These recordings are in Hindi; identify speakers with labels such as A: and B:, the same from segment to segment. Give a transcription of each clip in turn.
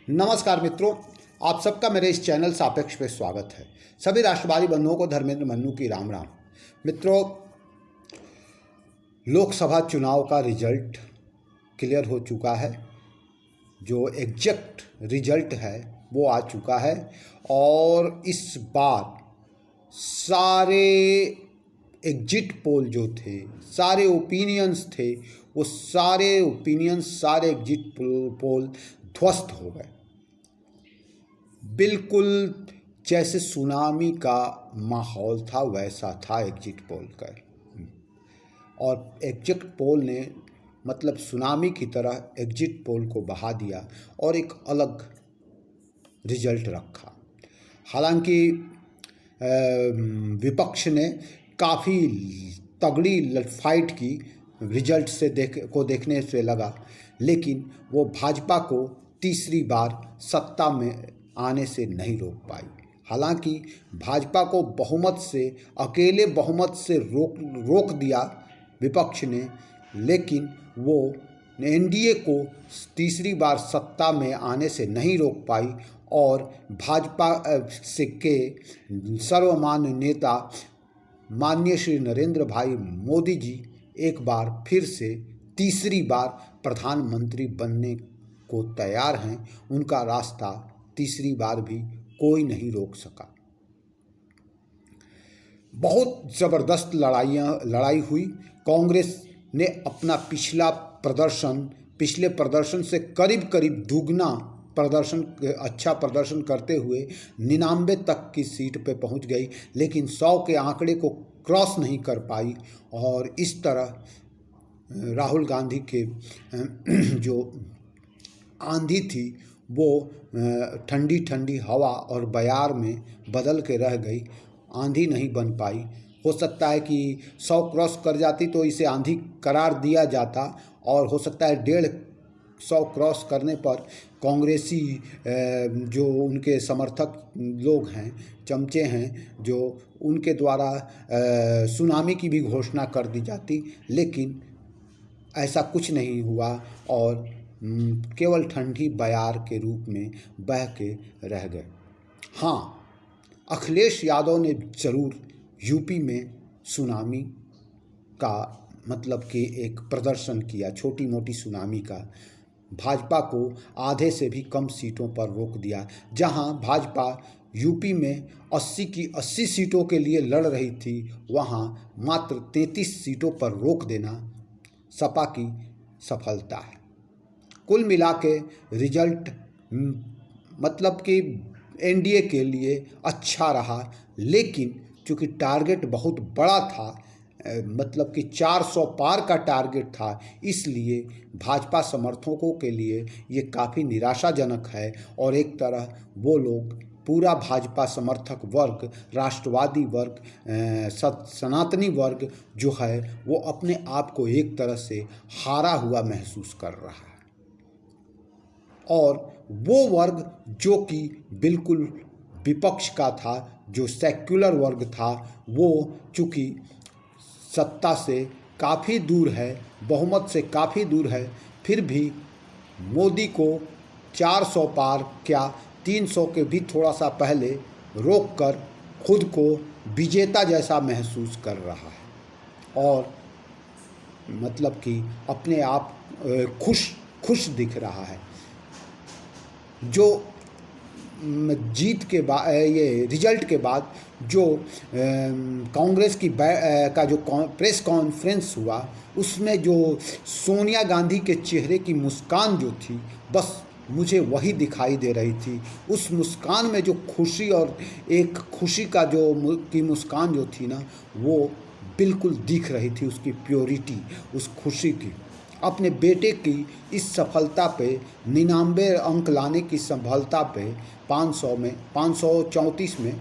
A: नमस्कार मित्रों, आप सबका मेरे इस चैनल सापेक्ष पे स्वागत है। सभी राष्ट्रवादी बंधुओं को धर्मेंद्र मन्नू की राम राम। मित्रों, लोकसभा चुनाव का रिजल्ट क्लियर हो चुका है। जो एग्जैक्ट रिजल्ट है वो आ चुका है और इस बार सारे एग्जिट पोल जो थे, सारे ओपिनियंस थे, वो सारे ओपिनियंस, सारे एग्जिट पोल ध्वस्त हो गए। बिल्कुल जैसे सुनामी का माहौल था वैसा था एग्जिट पोल का। और एग्जिट पोल ने मतलब सुनामी की तरह एग्जिट पोल को बहा दिया और एक अलग रिजल्ट रखा। हालांकि विपक्ष ने काफ़ी तगड़ी फाइट की रिजल्ट से देखने से लगा, लेकिन वो भाजपा को तीसरी बार सत्ता में आने से नहीं रोक पाई। हालांकि भाजपा को बहुमत से, अकेले बहुमत से रोक दिया विपक्ष ने, लेकिन वो एनडीए को तीसरी बार सत्ता में आने से नहीं रोक पाई और भाजपा से के सर्वमान्य नेता माननीय श्री नरेंद्र भाई मोदी जी एक बार फिर से तीसरी बार प्रधानमंत्री बनने को तैयार हैं। उनका रास्ता तीसरी बार भी कोई नहीं रोक सका। बहुत ज़बरदस्त लड़ाई हुई। कांग्रेस ने अपना पिछले प्रदर्शन से करीब करीब दुगना अच्छा प्रदर्शन करते हुए 99 तक की सीट पे पहुंच गई, लेकिन 100 के आंकड़े को क्रॉस नहीं कर पाई। और इस तरह राहुल गांधी के जो आंधी थी वो ठंडी ठंडी हवा और बयार में बदल के रह गई, आंधी नहीं बन पाई। हो सकता है कि 100 क्रॉस कर जाती तो इसे आंधी करार दिया जाता, और हो सकता है 150 क्रॉस करने पर कांग्रेसी जो उनके समर्थक लोग हैं, चमचे हैं, जो उनके द्वारा सुनामी की भी घोषणा कर दी जाती, लेकिन ऐसा कुछ नहीं हुआ और केवल ठंडी बयार के रूप में बह के रह गए। हाँ, अखिलेश यादव ने ज़रूर यूपी में सुनामी का मतलब कि एक प्रदर्शन किया, छोटी मोटी सुनामी का। भाजपा को आधे से भी कम सीटों पर रोक दिया। जहां भाजपा यूपी में 80 की 80 सीटों के लिए लड़ रही थी, वहां मात्र 33 सीटों पर रोक देना सपा की सफलता है। कुल मिला के रिजल्ट मतलब कि एनडीए के लिए अच्छा रहा, लेकिन चूँकि टारगेट बहुत बड़ा था, मतलब कि 400 पार का टारगेट था, इसलिए भाजपा समर्थकों के लिए ये काफ़ी निराशाजनक है। और एक तरह वो लोग, पूरा भाजपा समर्थक वर्ग, राष्ट्रवादी वर्ग, सनातनी वर्ग जो है, वो अपने आप को एक तरह से हारा हुआ महसूस कर रहा है। और वो वर्ग जो कि बिल्कुल विपक्ष का था, जो सेक्युलर वर्ग था, वो चूँकि सत्ता से काफ़ी दूर है, बहुमत से काफ़ी दूर है, फिर भी मोदी को 400 पार क्या 300 के भी थोड़ा सा पहले रोककर खुद को विजेता जैसा महसूस कर रहा है और मतलब कि अपने आप खुश दिख रहा है। जो जीत के बाद, ये रिजल्ट के बाद जो कांग्रेस की का जो प्रेस कॉन्फ्रेंस हुआ, उसमें जो सोनिया गांधी के चेहरे की मुस्कान जो थी, बस मुझे वही दिखाई दे रही थी। उस मुस्कान में जो खुशी और एक खुशी का की मुस्कान जो थी ना, वो बिल्कुल दिख रही थी, उसकी प्योरिटी, उस खुशी की। अपने बेटे की इस सफलता पे, 99 अंक लाने की सफलता पे, 534 में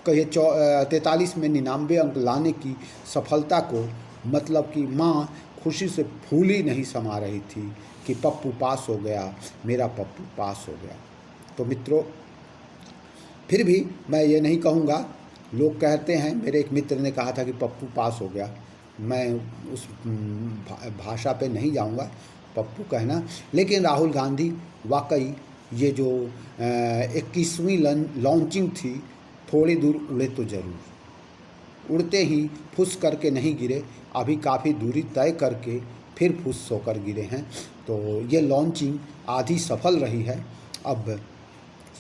A: कहे 43 में 99 अंक लाने की सफलता को मतलब कि माँ खुशी से फूल ही नहीं समा रही थी कि पप्पू पास हो गया, मेरा पप्पू पास हो गया। तो मित्रों, फिर भी मैं ये नहीं कहूँगा, लोग कहते हैं, मेरे एक मित्र ने कहा था कि पप्पू पास हो गया, मैं उस भाषा पे नहीं जाऊंगा, पप्पू कहना, लेकिन राहुल गांधी वाकई ये जो 21वीं लॉन्चिंग थी, थोड़ी दूर उड़े तो ज़रूर। उड़ते ही फुस करके नहीं गिरे, अभी काफ़ी दूरी तय करके फिर फुस होकर गिरे हैं। तो ये लॉन्चिंग आधी सफल रही है। अब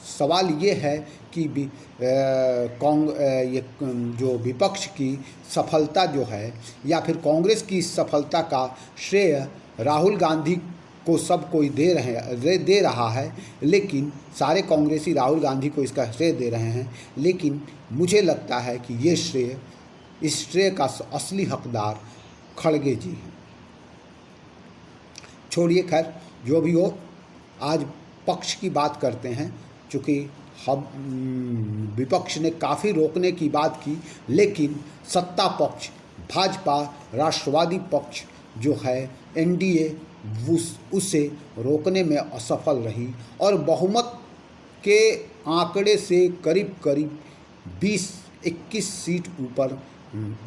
A: सवाल ये है कि ये जो विपक्ष की सफलता जो है या फिर कांग्रेस की इस सफलता का श्रेय राहुल गांधी को सब कोई दे रहा है, लेकिन सारे कांग्रेसी राहुल गांधी को इसका श्रेय दे रहे हैं। लेकिन मुझे लगता है कि इस श्रेय का असली हकदार खड़गे जी हैं। छोड़िए, खैर जो भी हो, आज पक्ष की बात करते हैं। चूँकि हम विपक्ष ने काफ़ी रोकने की बात की, लेकिन सत्ता पक्ष भाजपा राष्ट्रवादी पक्ष जो है एनडीए उसे रोकने में असफल रही और बहुमत के आंकड़े से करीब करीब 20-21 सीट ऊपर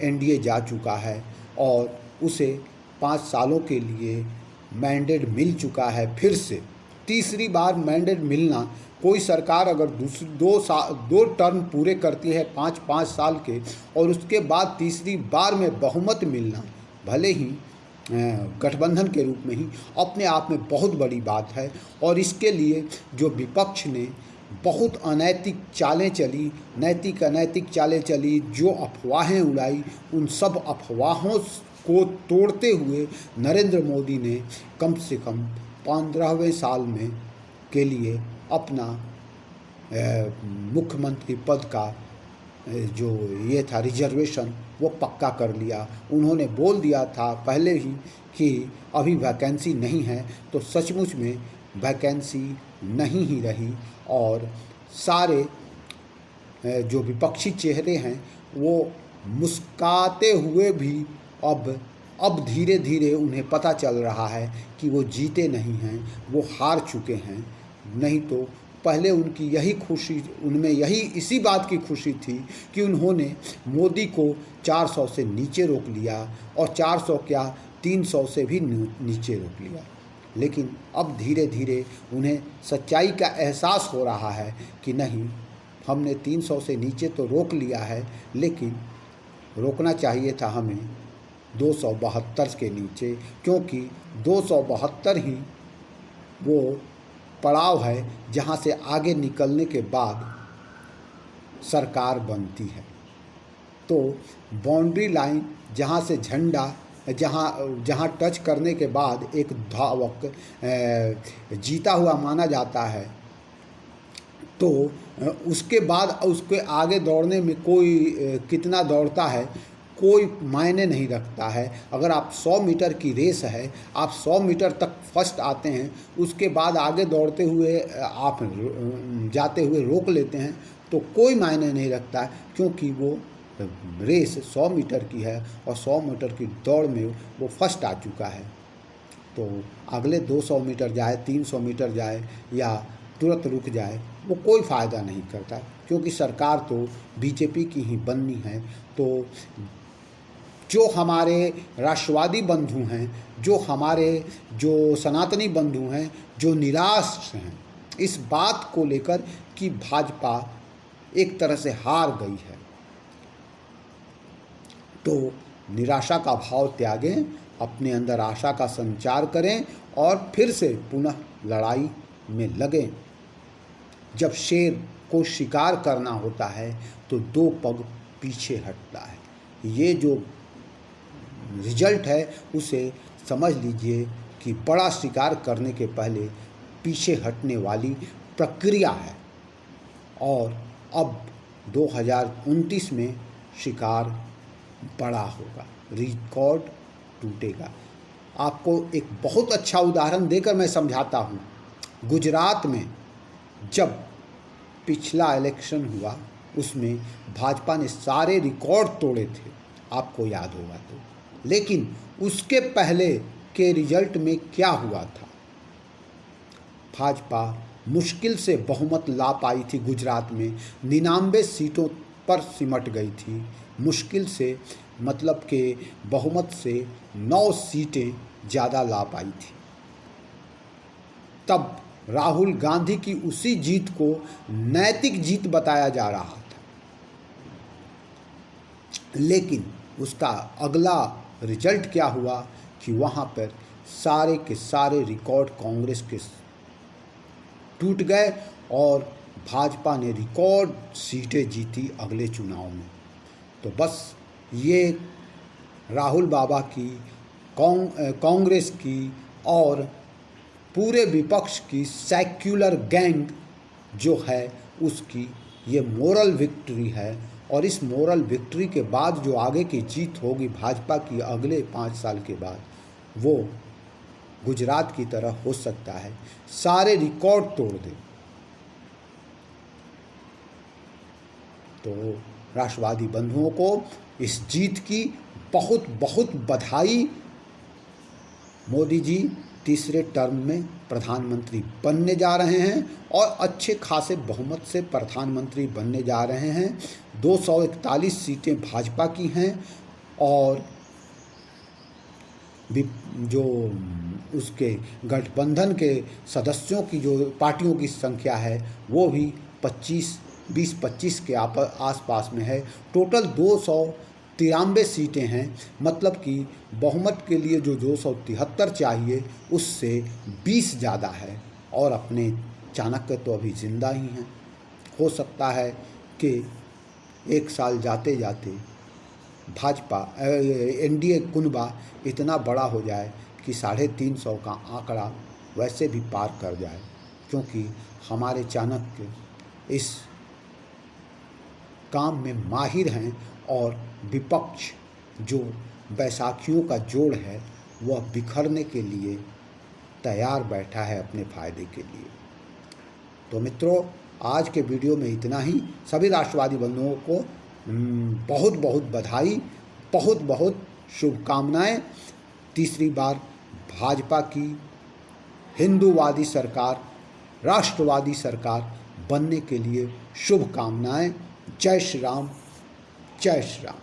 A: एनडीए जा चुका है और उसे 5 सालों के लिए मैंडेट मिल चुका है। फिर से तीसरी बार मैंडेट मिलना, कोई सरकार अगर दो टर्म पूरे करती है 5-5 साल के और उसके बाद तीसरी बार में बहुमत मिलना, भले ही गठबंधन के रूप में ही, अपने आप में बहुत बड़ी बात है। और इसके लिए जो विपक्ष ने बहुत अनैतिक चालें चली, नैतिक अनैतिक चालें चली, जो अफवाहें उड़ाई, उन सब अफवाहों को तोड़ते हुए नरेंद्र मोदी ने कम से कम 15वें साल में के लिए अपना मुख्यमंत्री पद का जो ये था रिजर्वेशन, वो पक्का कर लिया। उन्होंने बोल दिया था पहले ही कि अभी वैकेंसी नहीं है, तो सचमुच में वैकेंसी नहीं ही रही और सारे जो विपक्षी चेहरे हैं वो मुस्कुराते हुए भी अब धीरे धीरे उन्हें पता चल रहा है कि वो जीते नहीं हैं, वो हार चुके हैं। नहीं तो पहले उनकी यही खुशी, उनमें इसी बात की खुशी थी कि उन्होंने मोदी को 400 से नीचे रोक लिया और 400 क्या 300 से भी नीचे रोक लिया। लेकिन अब धीरे धीरे उन्हें सच्चाई का एहसास हो रहा है कि नहीं, हमने 300 से नीचे तो रोक लिया है, लेकिन रोकना चाहिए था हमें 272 के नीचे, क्योंकि 272 ही वो पड़ाव है जहाँ से आगे निकलने के बाद सरकार बनती है। तो बाउंड्री लाइन जहाँ से झंडा जहाँ टच करने के बाद एक धावक जीता हुआ माना जाता है, तो उसके बाद उसके आगे दौड़ने में कोई कितना दौड़ता है कोई मायने नहीं रखता है। अगर आप 100 मीटर की रेस है, आप 100 मीटर तक फर्स्ट आते हैं, उसके बाद आगे दौड़ते हुए आप जाते हुए रोक लेते हैं, तो कोई मायने नहीं रखता है, क्योंकि वो रेस 100 मीटर की है और 100 मीटर की दौड़ में वो फर्स्ट आ चुका है। तो अगले 200 मीटर जाए, 300 मीटर जाए या तुरंत रुक जाए, वो कोई फ़ायदा नहीं करता, क्योंकि सरकार तो बीजेपी की ही बननी है। तो जो हमारे राष्ट्रवादी बंधु हैं, जो सनातनी बंधु हैं, जो निराश हैं इस बात को लेकर कि भाजपा एक तरह से हार गई है, तो निराशा का भाव त्यागें, अपने अंदर आशा का संचार करें और फिर से पुनः लड़ाई में लगें। जब शेर को शिकार करना होता है तो 2 पग पीछे हटता है। ये जो रिजल्ट है उसे समझ लीजिए कि बड़ा शिकार करने के पहले पीछे हटने वाली प्रक्रिया है। और अब 2029 में शिकार बड़ा होगा, रिकॉर्ड टूटेगा। आपको एक बहुत अच्छा उदाहरण देकर मैं समझाता हूँ। गुजरात में जब पिछला इलेक्शन हुआ, उसमें भाजपा ने सारे रिकॉर्ड तोड़े थे, आपको याद होगा तो। लेकिन उसके पहले के रिजल्ट में क्या हुआ था? भाजपा मुश्किल से बहुमत ला पाई थी गुजरात में, 99 सीटों पर सिमट गई थी मुश्किल से, मतलब कि बहुमत से 9 सीटें ज़्यादा ला पाई थी। तब राहुल गांधी की उसी जीत को नैतिक जीत बताया जा रहा था, लेकिन उसका अगला रिजल्ट क्या हुआ कि वहाँ पर सारे के सारे रिकॉर्ड कांग्रेस के टूट गए और भाजपा ने रिकॉर्ड सीटें जीती अगले चुनाव में। तो बस ये राहुल बाबा की, कांग्रेस की और पूरे विपक्ष की सेक्युलर गैंग जो है उसकी ये मोरल विक्ट्री है। और इस मोरल विक्ट्री के बाद जो आगे की जीत होगी भाजपा की अगले 5 साल के बाद, वो गुजरात की तरह हो सकता है, सारे रिकॉर्ड तोड़ दे। तो राष्ट्रवादी बंधुओं को इस जीत की बहुत बहुत बधाई। मोदी जी तीसरे टर्म में प्रधानमंत्री बनने जा रहे हैं और अच्छे खासे बहुमत से प्रधानमंत्री बनने जा रहे हैं। 241 सीटें भाजपा की हैं और जो उसके गठबंधन के सदस्यों की जो पार्टियों की संख्या है वो भी 20-25 के आसपास में है। टोटल 293 सीटें हैं, मतलब कि बहुमत के लिए जो 273 चाहिए उससे 20 ज़्यादा है। और अपने चाणक्य तो अभी ज़िंदा ही हैं। हो सकता है कि एक साल जाते जाते भाजपा एनडीए कुनबा इतना बड़ा हो जाए कि 350 का आंकड़ा वैसे भी पार कर जाए, क्योंकि हमारे चाणक्य इस काम में माहिर हैं और विपक्ष जो बैसाखियों का जोड़ है वह बिखरने के लिए तैयार बैठा है अपने फ़ायदे के लिए। तो मित्रों, आज के वीडियो में इतना ही। सभी राष्ट्रवादी बंधुओं को बहुत बहुत बधाई, बहुत बहुत शुभकामनाएं। तीसरी बार भाजपा की हिंदूवादी सरकार, राष्ट्रवादी सरकार बनने के लिए शुभकामनाएं। जय श्री राम, जय श्री राम।